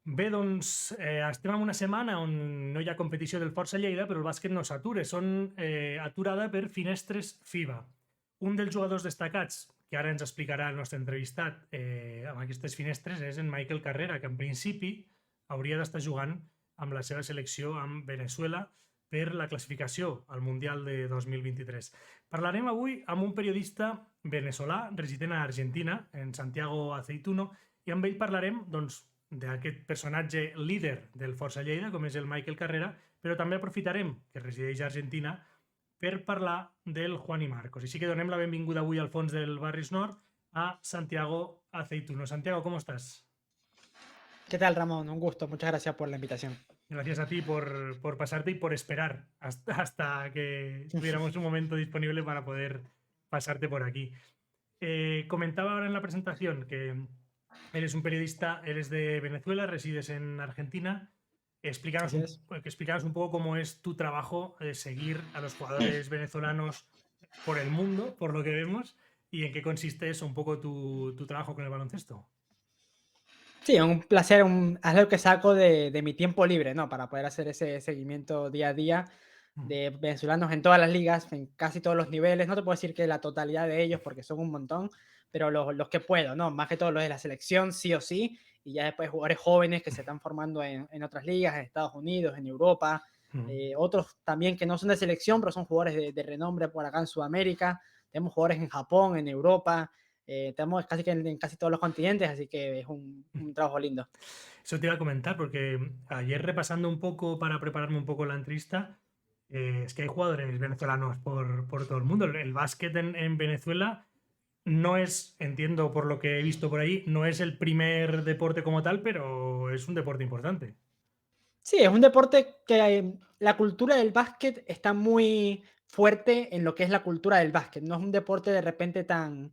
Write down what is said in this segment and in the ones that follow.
Bé, doncs, estem en una setmana on no hi ha competició del Força Lleida, però el bàsquet no s'atura. Són aturada per finestres FIBA. Un dels jugadors destacats, que ara ens explicarà el nostre entrevistat amb aquestes finestres, és en Michael Carrera, que en principi hauria d'estar jugant amb la seva selecció amb Venezuela per la classificació al Mundial de 2023. Parlarem avui amb un periodista veneçolà resident a Argentina, en Santiago Aceituno, i amb ell parlarem, doncs, d'aquest personatge líder del Força Lleida, com és el Michael Carrera, però també aprofitarem que resideix a Argentina per parlar del Juan y Marcos. Així que donem la benvinguda avui al fons del Barris Nord a Santiago Aceituno. Santiago, ¿cómo estás? ¿Qué tal, Ramón? Un gusto. Muchas gracias por la invitación. Gracias a ti por pasarte y por esperar hasta que tuviéramos un momento disponible para poder pasarte por aquí. Comentaba ahora en la presentación que eres un periodista, eres de Venezuela, resides en Argentina. Así es. Explícanos un poco cómo es tu trabajo de seguir a los jugadores venezolanos por el mundo, por lo que vemos, y en qué consiste eso, un poco tu trabajo con el baloncesto. Sí, un placer, algo que saco de mi tiempo libre, ¿no? Para poder hacer ese seguimiento día a día Mm. de venezolanos en todas las ligas, en casi todos los niveles. No te puedo decir que la totalidad de ellos, porque son un montón, pero los que puedo, ¿no? Más que todo los de la selección, sí o sí. Y ya después jugadores jóvenes que se están formando en otras ligas, en Estados Unidos, en Europa. Mm. Otros también que no son de selección, pero son jugadores de renombre por acá en Sudamérica. Tenemos jugadores en Japón, en Europa. Estamos casi que en casi todos los continentes, así que es un trabajo lindo. Eso te iba a comentar, porque ayer repasando un poco para prepararme un poco la entrevista, es que hay jugadores venezolanos por todo el mundo. El básquet en Venezuela no es, entiendo por lo que he visto por ahí, no es el primer deporte como tal, pero es un deporte importante. Sí, es un deporte que la cultura del básquet está muy fuerte en lo que es la cultura del básquet. No es un deporte de repente tan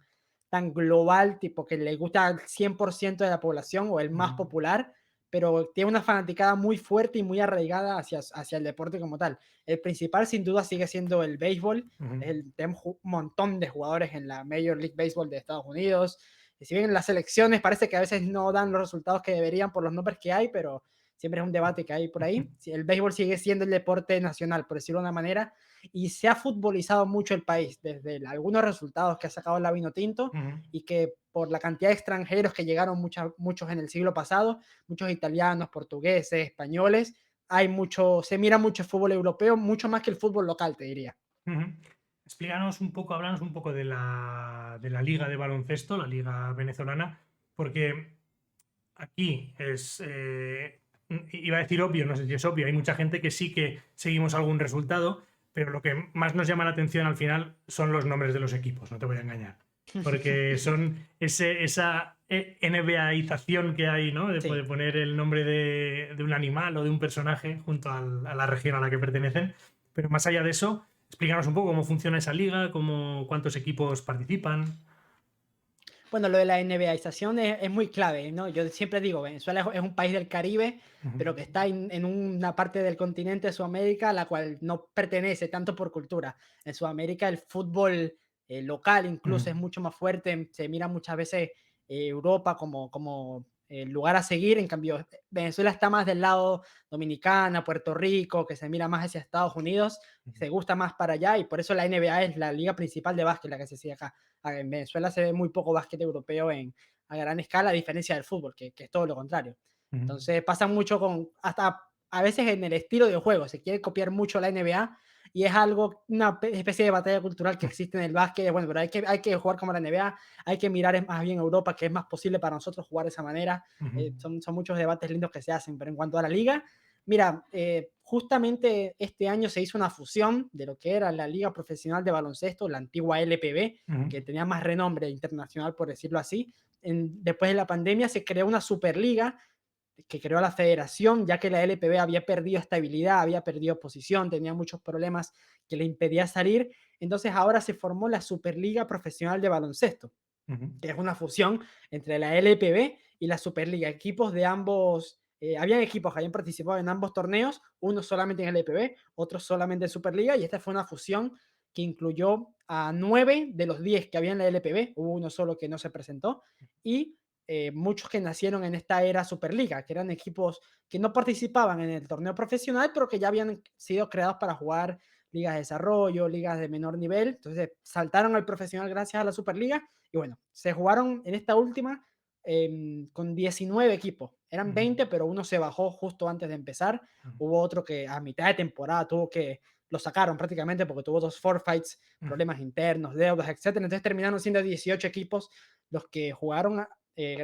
global, tipo que le gusta al 100% de la población o el más Ujú. popular, pero tiene una fanaticada muy fuerte y muy arraigada hacia el deporte como tal. El principal, sin duda, sigue siendo el béisbol. Ujú. Tenemos un montón de jugadores en la Major League Baseball de Estados Unidos. Y si bien las selecciones parece que a veces no dan los resultados que deberían por los nombres que hay, pero siempre es un debate que hay por ahí. El béisbol sigue siendo el deporte nacional, por decirlo de una manera, y se ha futbolizado mucho el país, desde algunos resultados que ha sacado la Vinotinto Ujú. y que por la cantidad de extranjeros que llegaron, muchos en el siglo pasado, muchos italianos, portugueses, españoles, se mira mucho el fútbol europeo, mucho más que el fútbol local, te diría. Ujú. Explícanos un poco, háblanos un poco de la liga de baloncesto, la liga venezolana, porque aquí es, iba a decir obvio, no sé si es obvio, hay mucha gente que sí que seguimos algún resultado, pero lo que más nos llama la atención al final son los nombres de los equipos, no te voy a engañar. Porque son esa NBAización que hay, ¿no? De Sí. poder poner el nombre de un animal o de un personaje junto a la región a la que pertenecen. Pero más allá de eso, explícanos un poco cómo funciona esa liga, cuántos equipos participan. Bueno, lo de la NBAización es muy clave, ¿no? Yo siempre digo, Venezuela es un país del Caribe, Ujú. pero que está en una parte del continente de Sudamérica a la cual no pertenece tanto por cultura. En Sudamérica el fútbol local Ujú. incluso es mucho más fuerte, se mira muchas veces Europa como lugar a seguir, en cambio Venezuela está más del lado Dominicana, Puerto Rico, que se mira más hacia Estados Unidos, se gusta más para allá y por eso la NBA es la liga principal de básquet, la que se sigue acá. En Venezuela se ve muy poco básquet europeo a gran escala, a diferencia del fútbol, que es todo lo contrario. Ujú. Entonces pasa mucho hasta a veces en el estilo de juego, se quiere copiar mucho la NBA y es algo, una especie de batalla cultural que existe en el básquet. Bueno, pero hay que jugar como la NBA, hay que mirar más bien Europa, que es más posible para nosotros jugar de esa manera. Ujú. Son muchos debates lindos que se hacen, pero en cuanto a la liga, mira, justamente este año se hizo una fusión de lo que era la Liga Profesional de Baloncesto, la antigua LPB, Ujú. que tenía más renombre internacional, por decirlo así. Después de la pandemia se creó una Superliga que creó la federación, ya que la LPB había perdido estabilidad, había perdido posición, tenía muchos problemas que le impedía salir. Entonces ahora se formó la Superliga Profesional de Baloncesto, Ujú. que es una fusión entre la LPB y la Superliga. Equipos de ambos, habían equipos que habían participado en ambos torneos, uno solamente en LPB, otro solamente en Superliga, y esta fue una fusión que incluyó a 9 de los 10 que había en la LPB, hubo uno solo que no se presentó, y muchos que nacieron en esta era Superliga, que eran equipos que no participaban en el torneo profesional, pero que ya habían sido creados para jugar ligas de desarrollo, ligas de menor nivel. Entonces saltaron al profesional gracias a la Superliga y bueno, se jugaron en esta última con 19 equipos. Eran Ujú, 20, pero uno se bajó justo antes de empezar. ujú, Hubo otro que a mitad de temporada lo sacaron prácticamente porque tuvo 2 forfeits, ujú. problemas internos, deudas, etcétera. Entonces terminaron siendo 18 equipos los que jugaron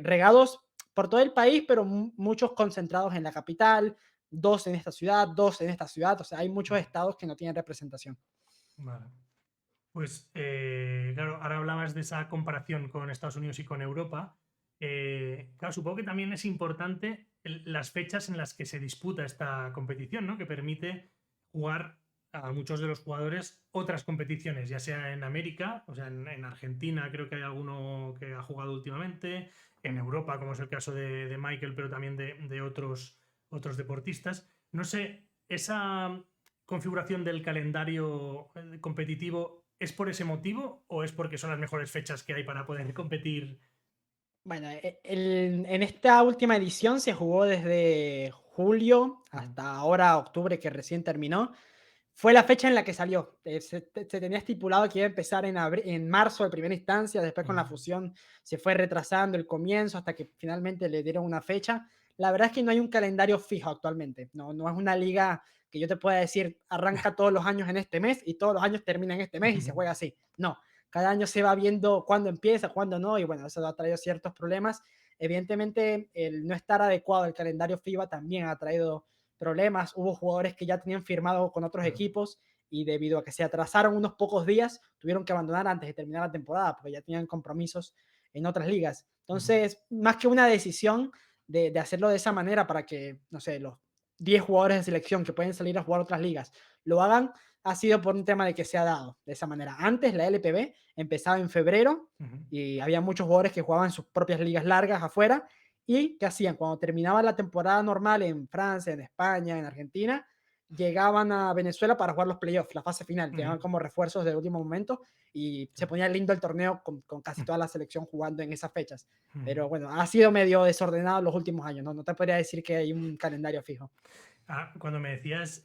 regados por todo el país, pero muchos concentrados en la capital, 2 en esta ciudad, 2 en esta ciudad. O sea, hay muchos Vale, estados que no tienen representación. vale. Pues claro, ahora hablabas de esa comparación con Estados Unidos y con Europa. Claro, supongo que también es importante las fechas en las que se disputa esta competición, ¿no? Que permite jugar a muchos de los jugadores otras competiciones, ya sea en América, o sea, en Argentina creo que hay alguno que ha jugado últimamente, en Europa, como es el caso de Michael, pero también de otros deportistas. No sé, esa configuración del calendario competitivo es por ese motivo o es porque son las mejores fechas que hay para poder competir? Bueno, en esta última edición se jugó desde julio Ujú, hasta ahora octubre, que recién terminó. Fue la fecha en la que salió. Se tenía estipulado que iba a empezar en marzo de primera instancia, después con ujú, la fusión se fue retrasando el comienzo hasta que finalmente le dieron una fecha. La verdad es que no hay un calendario fijo actualmente. No, no es una liga que yo te pueda decir arranca todos los años en este mes y todos los años termina en este mes y se ujú, juega así. No, cada año se va viendo cuándo empieza, cuándo no, y bueno, eso ha traído ciertos problemas. Evidentemente, el no estar adecuado al calendario FIBA también ha traído problemas. Hubo jugadores que ya tenían firmado con otros claro, equipos y debido a que se atrasaron unos pocos días, tuvieron que abandonar antes de terminar la temporada porque ya tenían compromisos en otras ligas. ujú, Entonces, más que una decisión de hacerlo de esa manera para que, no sé, los 10 jugadores de selección que pueden salir a jugar otras ligas lo hagan, ha sido por un tema de que se ha dado de esa manera. Antes la LPB empezaba en febrero ujú. y había muchos jugadores que jugaban sus propias ligas largas afuera. ¿Y qué hacían? Cuando terminaba la temporada normal en Francia, en España, en Argentina, llegaban a Venezuela para jugar los playoffs, la fase final, Ujú, llegaban como refuerzos de último momento y se ponía lindo el torneo con casi ujú, toda la selección jugando en esas fechas. ujú. Pero bueno, ha sido medio desordenado los últimos años, ¿no? No te podría decir que hay un calendario fijo. Cuando me decías,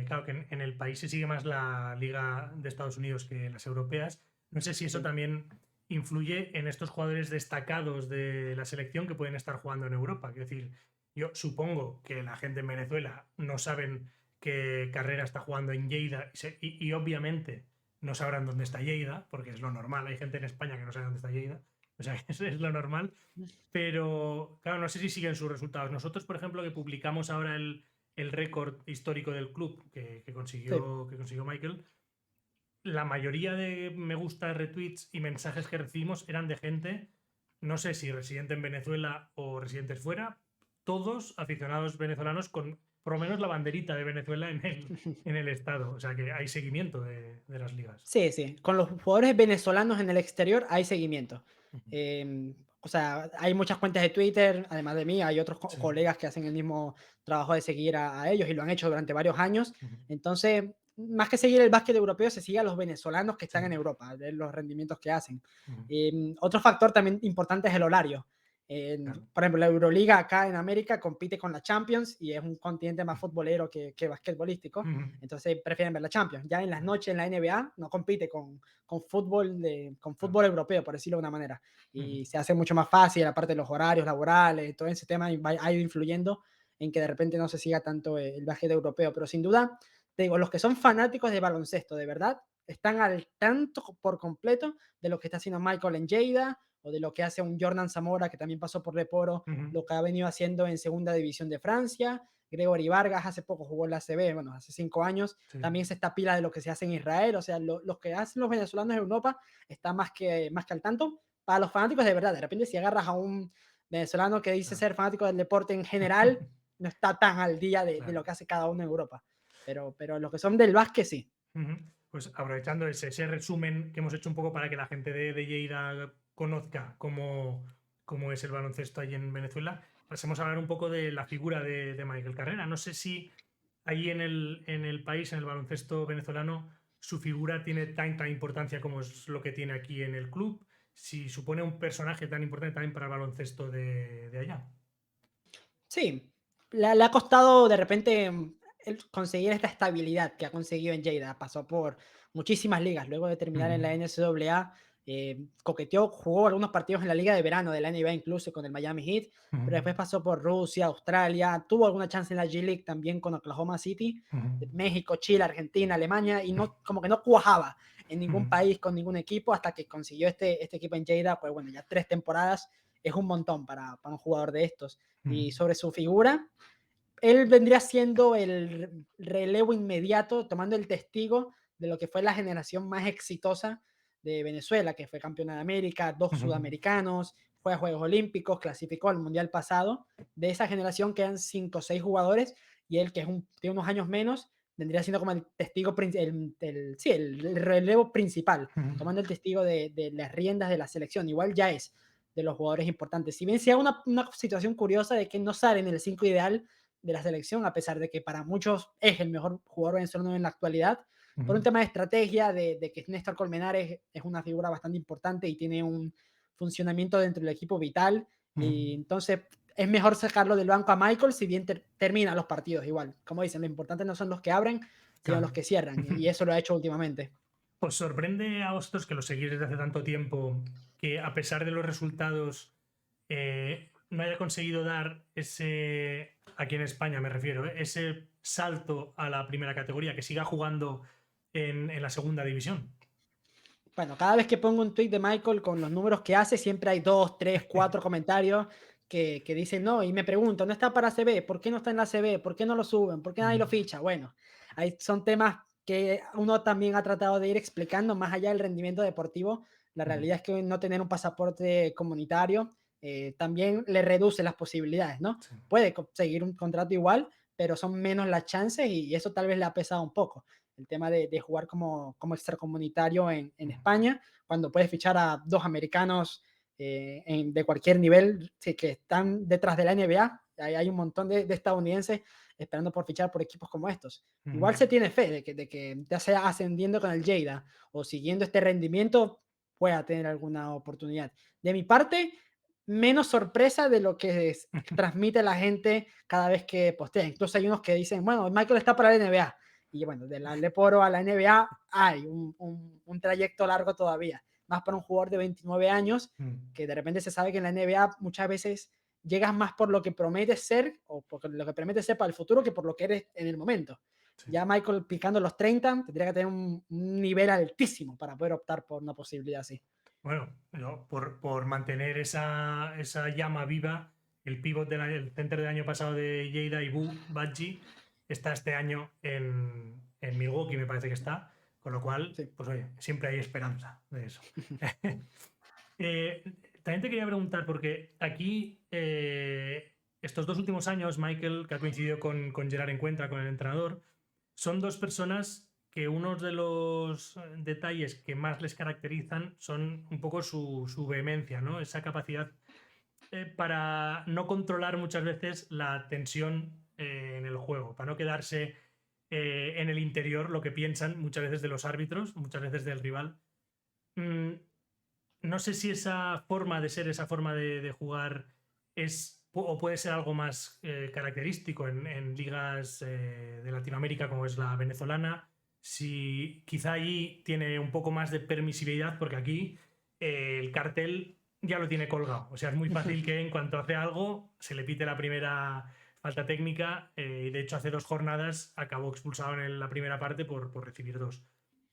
claro, que en el país se sigue más la liga de Estados Unidos que las europeas, no sé si eso Sí. también influye en estos jugadores destacados de la selección que pueden estar jugando en Europa. Quiero decir, yo supongo que la gente en Venezuela no saben que Carrera está jugando en Lleida y obviamente no sabrán dónde está Lleida, porque es lo normal. Hay gente en España que no sabe dónde está Lleida, o sea, eso es lo normal. Pero, claro, no sé si siguen sus resultados. Nosotros, por ejemplo, que publicamos ahora el récord histórico del club Sí. que consiguió Michael, la mayoría de me gusta, retweets y mensajes que recibimos eran de gente, no sé si residente en Venezuela o residentes fuera, todos aficionados venezolanos con por lo menos la banderita de Venezuela en el estado. O sea que hay seguimiento de las ligas. Sí, sí. Con los jugadores venezolanos en el exterior hay seguimiento. Ujú. O sea, hay muchas cuentas de Twitter, además de mí, hay otros Sí. colegas que hacen el mismo trabajo de seguir a ellos y lo han hecho durante varios años. Ujú. Entonces, más que seguir el básquet europeo, se sigue a los venezolanos que Sí. están en Europa, de los rendimientos que hacen. Ujú. Otro factor también importante es el horario. Claro. Por ejemplo, la Euroliga acá en América compite con la Champions y es un continente más futbolero que basquetbolístico. Ujú. Entonces prefieren ver la Champions. Ya en las Claro. noches en la NBA no compite con Claro. fútbol europeo, por decirlo de una manera. Ujú. Y se hace mucho más fácil, aparte de los horarios laborales, todo ese tema ha ido influyendo en que de repente no se siga tanto el básquet europeo. Pero sin duda, te digo, los que son fanáticos de baloncesto, de verdad, están al tanto por completo de lo que está haciendo Michael en Lleida o de lo que hace un Jordan Zamora que también pasó por Deporo, Ujú. lo que ha venido haciendo en segunda división de Francia. Gregory Vargas hace poco jugó en la ACB, bueno, hace 5 años. Sí. También se está pila de lo que se hace en Israel. O sea, lo que hacen los venezolanos en Europa está más que al tanto. Para los fanáticos de verdad, de repente si agarras a un venezolano que dice Claro. ser fanático del deporte en general, no está tan al día de lo Claro. que hace cada uno en Europa. Pero los que son del básquet sí. Ujú. Pues aprovechando ese resumen que hemos hecho un poco para que la gente de Lleida conozca cómo es el baloncesto allí en Venezuela, pasemos a hablar un poco de la figura de Michael Carrera. No sé si allí en el país, en el baloncesto venezolano, su figura tiene tanta importancia como es lo que tiene aquí en el club. si supone un personaje tan importante también para el baloncesto de allá. Sí, le ha costado de repente el conseguir esta estabilidad que ha conseguido en Lleida. Pasó por muchísimas ligas. Luego de terminar Ujú, en la NCAA, coqueteó, jugó algunos partidos en la liga de verano de la NBA incluso con el Miami Heat, ujú, pero después pasó por Rusia, Australia, tuvo alguna chance en la G League también con Oklahoma City, ujú, México, Chile, Argentina, Alemania, y no, como que no cuajaba en ujú, ningún país con ningún equipo hasta que consiguió este equipo en Lleida. Pues bueno, ya 3 temporadas es un montón para un jugador de estos. ujú. Y sobre su figura, él vendría siendo el relevo inmediato, tomando el testigo de lo que fue la generación más exitosa de Venezuela, que fue campeona de América, 2 sudamericanos, fue a Juegos Olímpicos, clasificó al Mundial pasado. De esa generación quedan 5 o 6 jugadores y él, que tiene unos años menos, vendría siendo como el testigo, sí, el relevo principal, Ujú, tomando el testigo de las riendas de la selección. Igual ya es de los jugadores importantes. Si bien sea una situación curiosa de que no sale en el 5 ideal de la selección, a pesar de que para muchos es el mejor jugador venezolano en la actualidad, por un ujú, tema de estrategia, de que Néstor Colmenares es una figura bastante importante y tiene un funcionamiento dentro del equipo vital, ujú. y entonces es mejor sacarlo del banco a Michael, si bien termina los partidos igual. Como dicen, lo importante no son los que abren, sino los Claro. que cierran, y eso lo ha hecho últimamente. ¿Os sorprende a vosotros que lo seguís desde hace tanto tiempo que a pesar de los resultados no haya conseguido dar ese, aquí en España me refiero, ese salto a la primera categoría, que siga jugando en la segunda división? Bueno, cada vez que pongo un tweet de Michael con los números que hace, siempre hay 2, 3, 4 comentarios que dicen no, y me pregunto, ¿no está para CB? ¿Por qué no está en la CB? ¿Por qué no lo suben? ¿Por qué nadie lo Mm, ficha? Bueno, ahí son temas que uno también ha tratado de ir explicando más allá del rendimiento deportivo. La mm, realidad es que no tener un pasaporte comunitario también le reduce las posibilidades, ¿no? sí. Puede conseguir un contrato igual, pero son menos las chances y eso tal vez le ha pesado un poco el tema de jugar como extracomunitario en Mm, España, cuando puedes fichar a 2 americanos de cualquier nivel, sí, que están detrás de la NBA. Hay un montón de estadounidenses esperando por fichar por equipos como estos. Igual se mm, tiene fe de que ya sea ascendiendo con el Lleida o siguiendo este rendimiento, pueda tener alguna oportunidad. De mi parte, menos sorpresa de lo que transmite la gente cada vez que postea. Incluso hay unos que dicen, bueno, Michael está para la NBA. Y bueno, de la Leporo a la NBA hay un trayecto largo todavía, más para un jugador de 29 años, mm, que de repente se sabe que en la NBA muchas veces llegas más por lo que prometes ser o por lo que prometes ser para el futuro que por lo que eres en el momento. sí. Ya Michael picando los 30 tendría que tener un nivel altísimo para poder optar por una posibilidad así. Bueno, por mantener esa llama viva, el pívot del center del año pasado de Lleida, Ibu Badji, está este año en Milwaukee, me parece que está, con lo cual, Sí. pues oye, siempre hay esperanza de eso. Eh, también te quería preguntar, porque aquí, estos 2 últimos años, Michael, que ha coincidido con Gerard Encuentra, con el entrenador, son dos personas que uno de los detalles que más les caracterizan son un poco su vehemencia, ¿no? Esa capacidad para no controlar muchas veces la tensión en el juego, para no quedarse en el interior lo que piensan muchas veces de los árbitros, muchas veces del rival. Mm, no sé si esa forma de ser, esa forma de jugar o puede ser algo más característico en ligas de Latinoamérica como es la venezolana, si quizá allí tiene un poco más de permisividad porque aquí el cartel ya lo tiene colgado. O sea, es muy fácil que en cuanto hace algo se le pite la primera falta técnica y de hecho hace 2 jornadas acabó expulsado en la primera parte por recibir dos.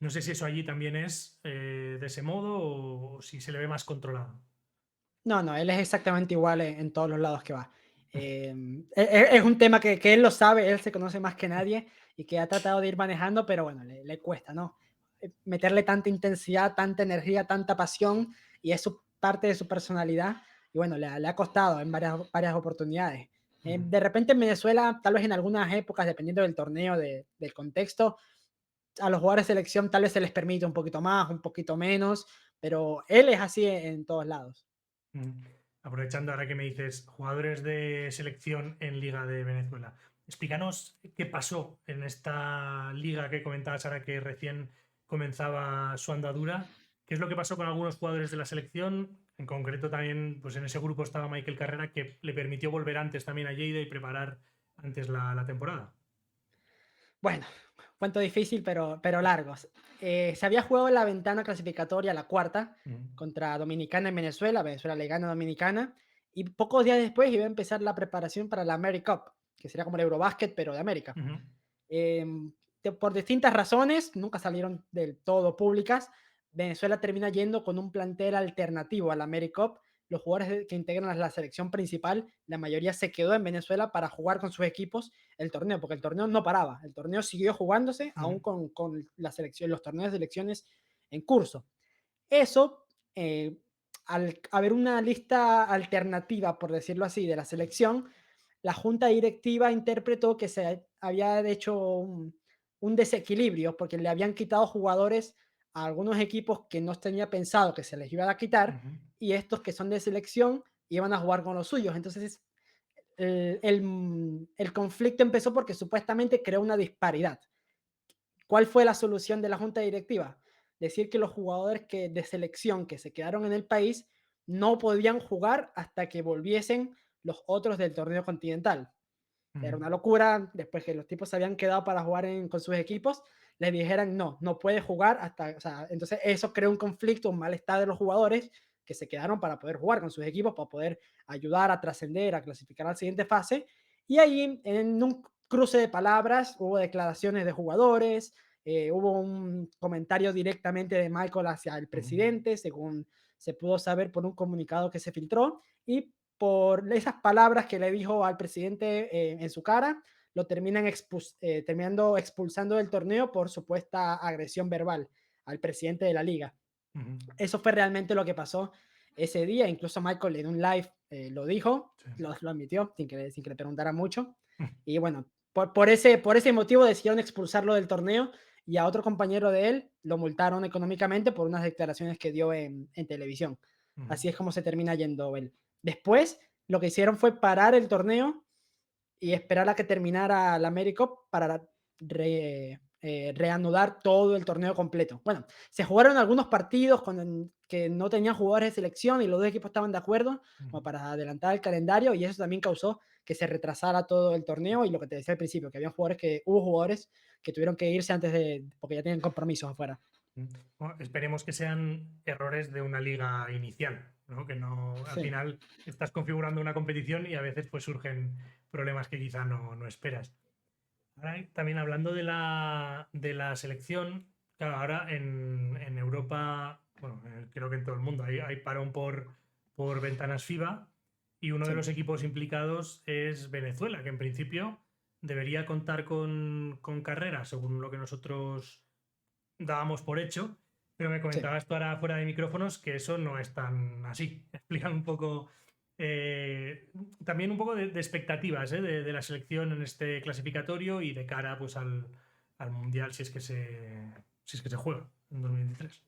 No sé si eso allí también es de ese modo o si se le ve más controlado. No, no, él es exactamente igual en todos los lados que va. Es un tema que él lo sabe, él se conoce más que nadie y que ha tratado de ir manejando, pero bueno, le cuesta, ¿no? Meterle tanta intensidad, tanta energía, tanta pasión, y es parte de su personalidad. Y bueno, le ha costado en varias oportunidades. De repente en Venezuela, tal vez en algunas épocas, dependiendo del torneo, del contexto, a los jugadores de selección tal vez se les permite un poquito más, un poquito menos, pero él es así en todos lados. Mm. Aprovechando ahora que me dices jugadores de selección en Liga de Venezuela, explícanos qué pasó en esta liga que comentabas ahora que recién comenzaba su andadura. ¿Qué es lo que pasó con algunos jugadores de la selección? En concreto también, pues en ese grupo estaba Michael Carrera, que le permitió volver antes también a Lleida y preparar antes la temporada. Bueno, cuento difícil, pero largos. Se había jugado la ventana clasificatoria, la cuarta, Ujú, contra Dominicana en Venezuela. Venezuela le gana a Dominicana. Y pocos días después iba a empezar la preparación para la AmeriCup, que sería como el Eurobásquet, pero de América. ujú, Por distintas razones, nunca salieron del todo públicas, Venezuela termina yendo con un plantel alternativo a la AmeriCup. Los jugadores que integran a la selección principal, la mayoría se quedó en Venezuela para jugar con sus equipos el torneo, porque el torneo no paraba, el torneo siguió jugándose ujú, aún con la selección, los torneos de selecciones en curso. Eso, al haber una lista alternativa, por decirlo así, de la selección, la junta directiva interpretó que se había hecho un desequilibrio porque le habían quitado jugadores a algunos equipos que no tenía pensado que se les iba a quitar ujú, y estos que son de selección iban a jugar con los suyos. Entonces, el conflicto empezó porque supuestamente creó una disparidad. ¿Cuál fue la solución de la junta directiva? Decir que los jugadores de selección que se quedaron en el país no podían jugar hasta que volviesen los otros del torneo continental. ujú, Era una locura, después que los tipos se habían quedado para jugar con sus equipos, les dijeran no, no puede jugar hasta, o sea, entonces eso creó un conflicto, un malestar de los jugadores que se quedaron para poder jugar con sus equipos, para poder ayudar a trascender, a clasificar a la siguiente fase. Y ahí, en un cruce de palabras, hubo declaraciones de jugadores, hubo un comentario directamente de Michael hacia el ujú, presidente, según se pudo saber por un comunicado que se filtró, y por esas palabras que le dijo al presidente en su cara, lo terminando expulsando del torneo por supuesta agresión verbal al presidente de la liga. ujú. Eso fue realmente lo que pasó ese día. Incluso Michael en un live lo dijo, Sí. lo admitió sin que le preguntara mucho. Mm, Y bueno, por ese motivo decidieron expulsarlo del torneo y a otro compañero de él lo multaron económicamente por unas declaraciones que dio en televisión. ujú, Así es como se termina yendo él. Después, lo que hicieron fue parar el torneo y esperar a que terminara la AmeriCup para reanudar todo el torneo completo. Bueno, se jugaron algunos partidos que no tenían jugadores de selección y los dos equipos estaban de acuerdo ujú. como para adelantar el calendario y eso también causó que se retrasara todo el torneo y lo que te decía al principio, que hubo jugadores que tuvieron que irse porque ya tienen compromisos afuera. Bueno, esperemos que sean errores de una liga inicial, ¿no? Que no, al Sí, final estás configurando una competición y a veces pues surgen problemas que quizá no esperas. Ahora, también hablando de la selección, claro, ahora en Europa, bueno, creo que en todo el mundo hay parón por ventanas FIBA y uno de sí, los equipos implicados es Venezuela, que en principio debería contar con carrera, según lo que nosotros dábamos por hecho, pero me sí. comentabas tú ahora fuera de micrófonos que eso no es tan así. Explica un poco, eh, también un poco de expectativas de la selección en este clasificatorio y de cara pues al Mundial si es que se juega en 2023.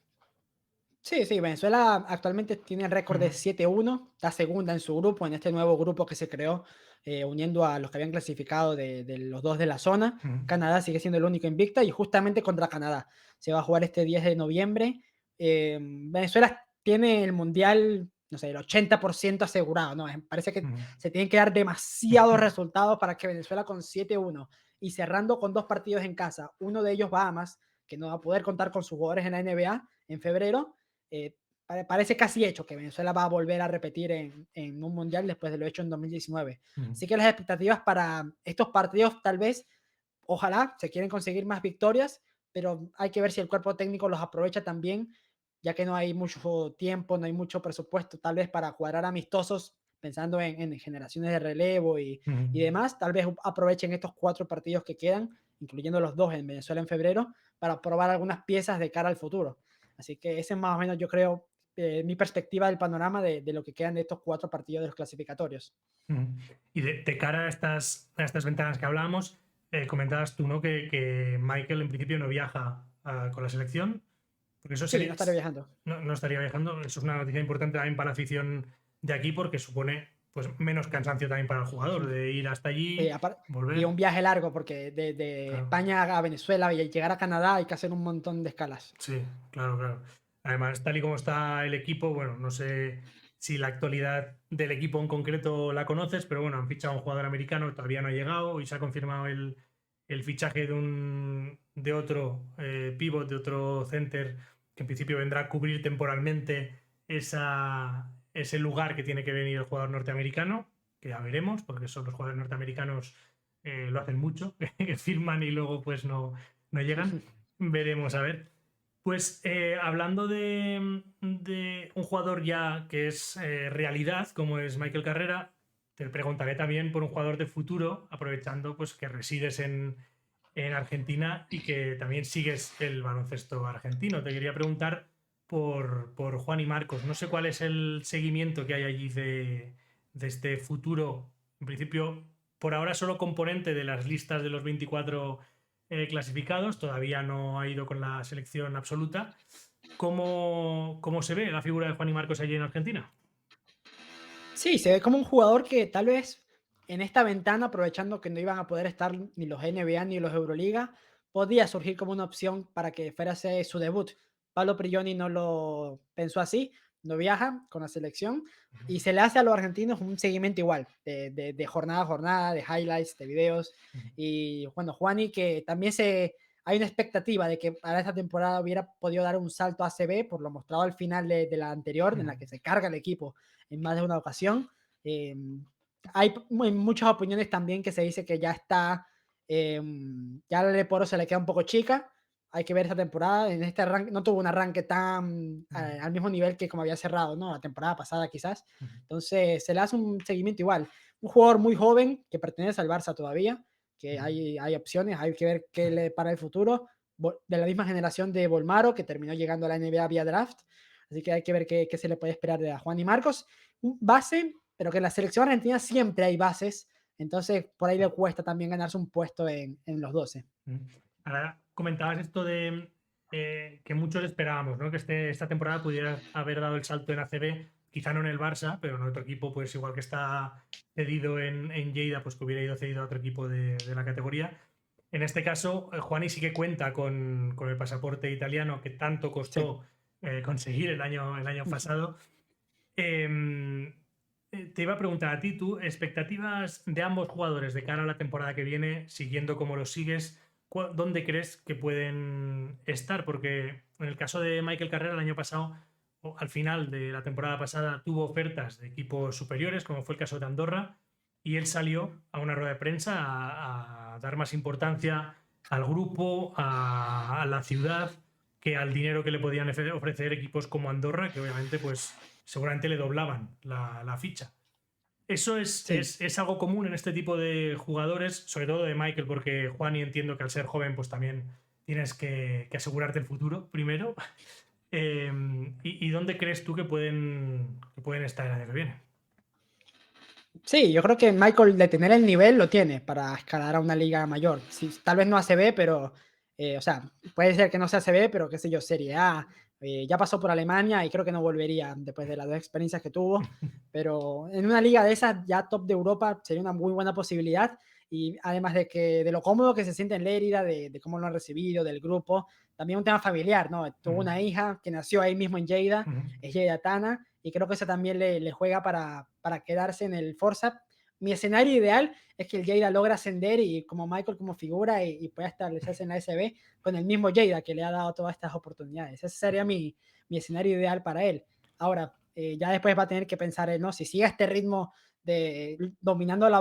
Sí, sí, Venezuela actualmente tiene el récord de Ujú, 7-1, está segunda en su grupo, en este nuevo grupo que se creó, uniendo a los que habían clasificado de los dos de la zona. ujú, Canadá sigue siendo el único invicta y justamente contra Canadá se va a jugar este 10 de noviembre. Venezuela tiene el Mundial, no sé, el 80% asegurado, ¿no? Parece que ujú, se tienen que dar demasiados resultados para que Venezuela con 7-1 y cerrando con dos partidos en casa, uno de ellos Bahamas, que no va a poder contar con sus jugadores en la NBA en febrero, eh, parece casi hecho que Venezuela va a volver a repetir en un mundial después de lo hecho en 2019. ujú, Así que las expectativas para estos partidos, tal vez, ojalá se quieren conseguir más victorias, pero hay que ver si el cuerpo técnico los aprovecha también, ya que no hay mucho tiempo, no hay mucho presupuesto, tal vez para cuadrar amistosos, pensando en generaciones de relevo ujú. y demás, tal vez aprovechen estos 4 partidos que quedan, incluyendo los dos en Venezuela en febrero, para probar algunas piezas de cara al futuro. Así que ese es más o menos, yo creo, mi perspectiva del panorama de lo que quedan de estos 4 partidos de los clasificatorios. Ujú. Y de cara a estas ventanas que hablábamos, comentabas tú, ¿no? Que Michael en principio no viaja con la selección, porque eso Sí, sería, no estaré viajando. no estaría viajando. Eso es una noticia importante también para la afición de aquí, porque supone pues menos cansancio también para el jugador de ir hasta Sí, allí, y volver. un viaje largo, porque de Claro. España a Venezuela y llegar a Canadá hay que hacer un montón de escalas. Sí, claro, claro. Además, tal y como está el equipo, bueno, no sé si la actualidad del equipo en concreto la conoces, pero bueno, han fichado a un jugador americano, todavía no ha llegado y se ha confirmado el fichaje de otro pivot, de otro center, que en principio vendrá a cubrir temporalmente ese lugar que tiene que venir el jugador norteamericano, que ya veremos, porque son los jugadores norteamericanos lo hacen mucho, que firman y luego pues no llegan. Veremos, a ver. Pues hablando de un jugador ya que es realidad, como es Michael Carrera, te preguntaré también por un jugador de futuro, aprovechando pues que resides en Argentina y que también sigues el baloncesto argentino. Te quería preguntar por Juan y Marcos. No sé cuál es el seguimiento que hay allí de este futuro, en principio, por ahora solo componente de las listas de los 24 clasificados, todavía no ha ido con la selección absoluta. ¿Cómo se ve la figura de Juan y Marcos allí en Argentina? Sí, se ve como un jugador que tal vez en esta ventana, aprovechando que no iban a poder estar ni los NBA ni los Euroliga, podía surgir como una opción para que fuera su debut. Pablo Prigioni no lo pensó así, no viaja con la selección y se le hace a los argentinos un seguimiento igual, de jornada a jornada, de highlights, de videos. Y bueno, Juani, que también hay una expectativa de que para esta temporada hubiera podido dar un salto a ACB por lo mostrado al final de la anterior, en la que se carga el equipo en más de una ocasión. Eh, hay muchas opiniones también que se dice que ya está, ya la Leporo se le queda un poco chica. Hay que ver esta temporada. En este arranque no tuvo un arranque tan al mismo nivel que como había cerrado, ¿no? La temporada pasada quizás. Entonces se le hace un seguimiento igual. Un jugador muy joven que pertenece al Barça todavía, que hay opciones, hay que ver qué le para el futuro. De la misma generación de Volmaro, que terminó llegando a la NBA vía draft. Así que hay que ver qué se le puede esperar de Juan y Marcos. Un base, pero que en la selección argentina siempre hay bases. Entonces, por ahí le cuesta también ganarse un puesto en los 12. Ahora comentabas esto de que muchos esperábamos, ¿no? Que esta temporada pudiera haber dado el salto en ACB, quizá no en el Barça, pero en otro equipo, pues igual que está cedido en Lleida, pues que hubiera ido cedido a otro equipo de la categoría. En este caso, Juani sí que cuenta con el pasaporte italiano que tanto Sí. costó conseguir el año pasado. Em, Te iba a preguntar a ti, tú, expectativas de ambos jugadores de cara a la temporada que viene, siguiendo como los sigues, ¿dónde crees que pueden estar? Porque en el caso de Michael Carrera, el año pasado, o al final de la temporada pasada, tuvo ofertas de equipos superiores, como fue el caso de Andorra, y él salió a una rueda de prensa a dar más importancia al grupo, a la ciudad, que al dinero que le podían ofrecer equipos como Andorra, que obviamente pues seguramente le doblaban la ficha. Eso Sí. es algo común en este tipo de jugadores, sobre todo de Michael, porque Juan, y entiendo que al ser joven, pues también tienes que asegurarte el futuro primero. ¿Y dónde crees tú que pueden estar el año que viene? Sí, yo creo que Michael de tener el nivel lo tiene para escalar a una liga mayor. Sí, tal vez no ACB, pero, o sea, puede ser que no sea ACB, pero qué sé yo, Serie A. Ya pasó por Alemania y creo que no volvería después de las dos experiencias que tuvo. Pero en una liga de esas, ya top de Europa, sería una muy buena posibilidad. Y además de lo cómodo que se siente en Lérida, de cómo lo han recibido, del grupo, también un tema familiar, ¿no? Tuvo una hija que nació ahí mismo en Lleida, es Tana, y creo que eso también le juega para quedarse en el Forza. Mi escenario ideal es que el Lleida logre ascender y como Michael como figura y pueda establecerse en la SB con el mismo Lleida que le ha dado todas estas oportunidades. Ese sería mi escenario ideal para él. Ahora, ya después va a tener que pensar él, ¿no? Si sigue este ritmo de dominando la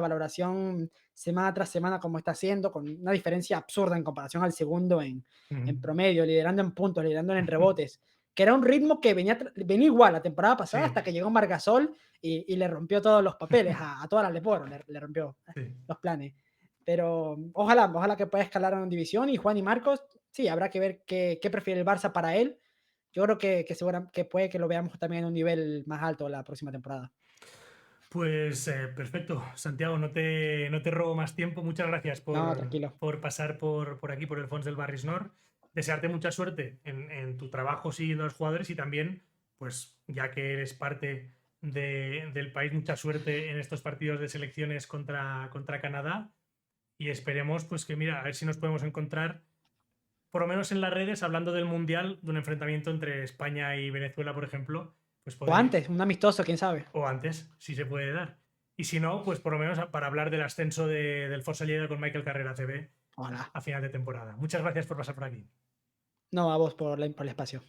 valoración semana tras semana como está haciendo, con una diferencia absurda en comparación al segundo en promedio, liderando en puntos, liderando en rebotes, que era un ritmo que venía igual la temporada pasada Sí, hasta que llegó Margasol y le rompió todos los papeles a toda la Leporo, le rompió sí. los planes. Pero ojalá que pueda escalar a una división y Juan y Marcos, sí, habrá que ver qué prefiere el Barça para él. Yo creo que puede que lo veamos también en un nivel más alto la próxima temporada. Pues perfecto, Santiago, no te robo más tiempo. Muchas gracias No, por, tranquilo. por pasar por aquí, por el Fons del Barris Nord. Desearte mucha suerte en tu trabajo siguiendo a los jugadores y también, pues ya que eres parte del país, mucha suerte en estos partidos de selecciones contra Canadá y esperemos pues que, mira, a ver si nos podemos encontrar por lo menos en las redes, hablando del Mundial, de un enfrentamiento entre España y Venezuela, por ejemplo, pues O antes, un amistoso, quién sabe. o antes, si se puede dar. Y si no, pues por lo menos para hablar del ascenso del Forza Lleida con Michael Carrera TV Ojalá. a final de temporada. Muchas gracias por pasar por aquí. No, a vos por el espacio.